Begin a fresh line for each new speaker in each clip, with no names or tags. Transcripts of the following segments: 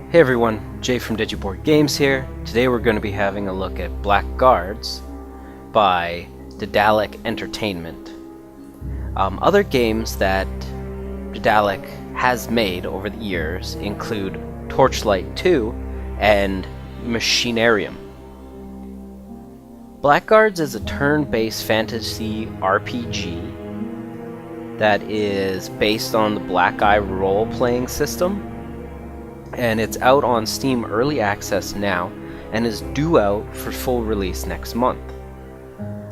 Hey everyone, Jay from Digiboard Games here. Today we're going to be having a look at Blackguards by Daedalic Entertainment. Other games that Daedalic has made over the years include Torchlight 2 and Machinarium. Blackguards is a turn-based fantasy RPG that is based on the Black Eye role-playing system, and it's out on Steam Early Access now and is due out for full release next month.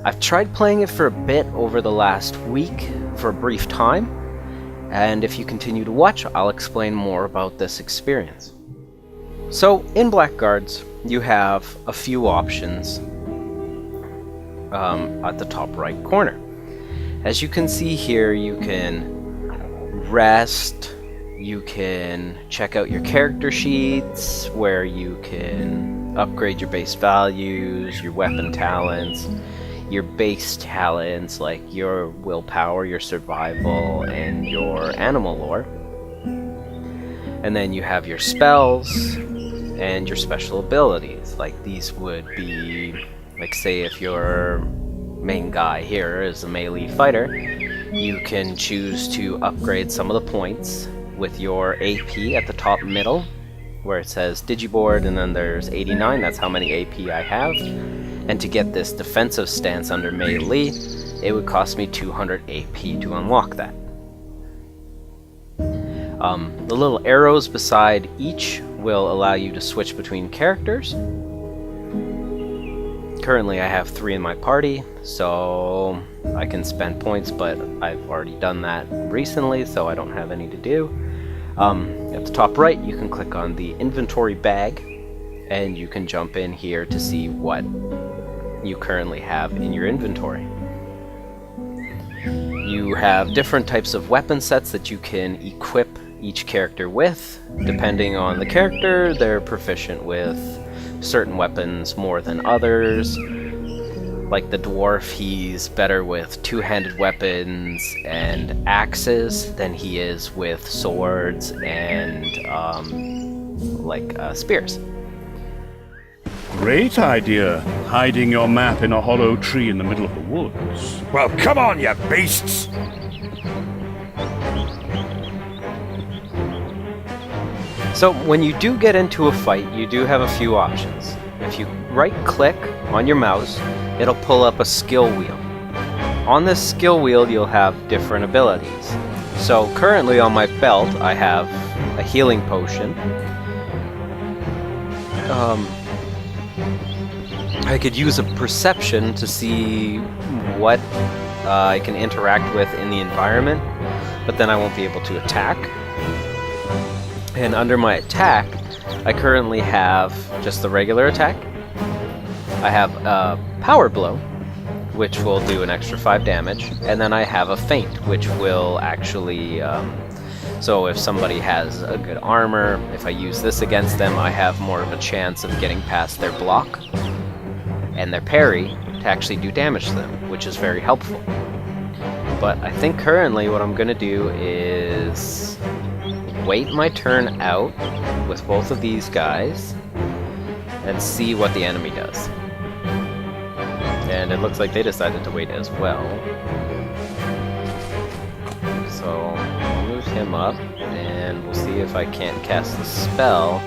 I've tried playing it for a bit over the last week for a brief time, and if you continue to watch, I'll explain more about this experience. So, in Blackguards, you have a few options at the top right corner. As you can see here, you can rest, you can check out your character sheets where you can upgrade your base values, your weapon talents, your base talents like your willpower, your survival, and your animal lore. And then you have your spells and your special abilities. Like these would be, like say if your main guy here is a melee fighter, you can choose to upgrade some of the points with your AP at the top middle, where it says Digiboard, and then there's 89, that's how many AP I have. And to get this defensive stance under melee, it would cost me 200 AP to unlock that. The little arrows beside each will allow you to switch between characters. Currently I have 3 in my party, so I can spend points, but I've already done that recently, so I don't have any to do. At the top right, you can click on the inventory bag, and you can jump in here to see what you currently have in your inventory. You have different types of weapon sets that you can equip each character with. Depending on the character, they're proficient with certain weapons more than others. Like the dwarf, he's better with two-handed weapons and axes than he is with swords and spears.
Great idea, hiding your map in a hollow tree in the middle of the woods.
Well, come on, you beasts!
So when you do get into a fight, you do have a few options. If you right-click on your mouse, it'll pull up a skill wheel. On this skill wheel, you'll have different abilities. So currently on my belt, I have a healing potion. I could use a perception to see what I can interact with in the environment, but then I won't be able to attack. And under my attack, I currently have just the regular attack. I have a power blow, which will do an extra 5 damage, and then I have a feint, which will actually, so if somebody has a good armor, if I use this against them, I have more of a chance of getting past their block and their parry to actually do damage to them, which is very helpful. But I think currently what I'm going to do is wait my turn out with both of these guys and see what the enemy does. And it looks like they decided to wait as well. So I'll move him up and we'll see if I can't cast the spell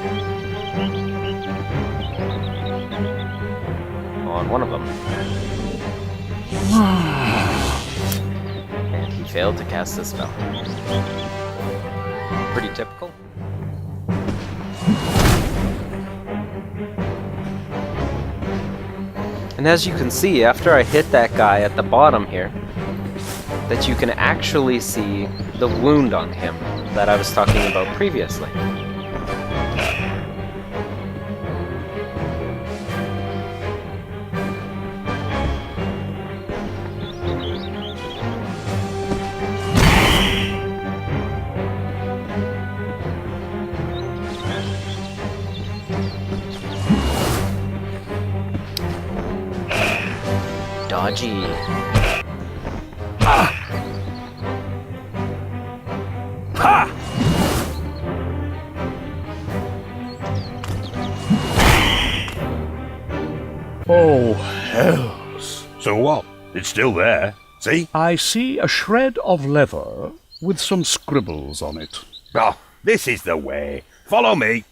on one of them. And he failed to cast the spell. Pretty typical. And as you can see, after I hit that guy at the bottom here, that you can actually see the wound on him that I was talking about previously. Dodgy.
Ha!
Oh, hells.
So what? It's still there. See?
I see a shred of leather with some scribbles on it.
Oh, this is the way. Follow me.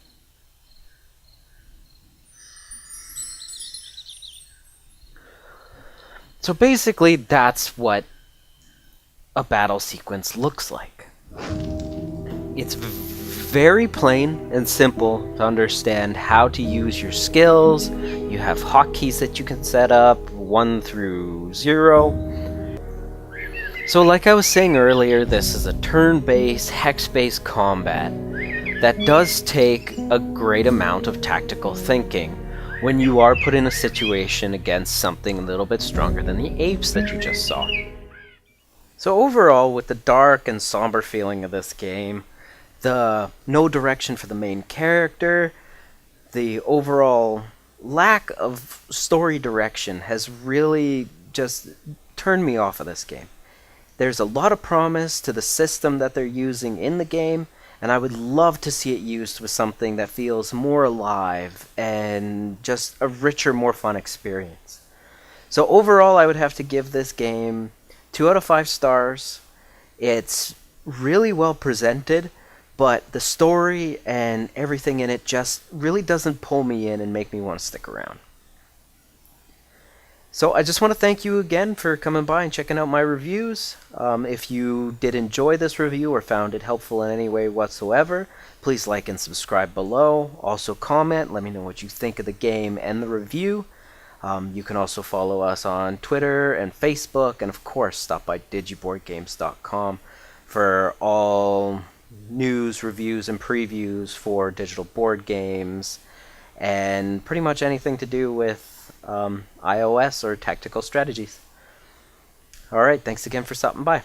So basically, that's what a battle sequence looks like. It's very plain and simple to understand how to use your skills. You have hotkeys that you can set up, 1 through 0. So like I was saying earlier, this is a turn-based, hex-based combat that does take a great amount of tactical thinking when you are put in a situation against something a little bit stronger than the apes that you just saw. So overall, with the dark and somber feeling of this game, the no direction for the main character, the overall lack of story direction has really just turned me off of this game. There's a lot of promise to the system that they're using in the game, and I would love to see it used with something that feels more alive and just a richer, more fun experience. So overall, I would have to give this game 2 out of 5 stars. It's really well presented, but the story and everything in it just really doesn't pull me in and make me want to stick around. So I just want to thank you again for coming by and checking out my reviews. If you did enjoy this review or found it helpful in any way whatsoever, please like and subscribe below. Also comment, let me know what you think of the game and the review. You can also follow us on Twitter and Facebook, and of course stop by digiboardgames.com for all news, reviews, and previews for digital board games and pretty much anything to do with iOS or tactical strategies. Alright, thanks again for stopping by.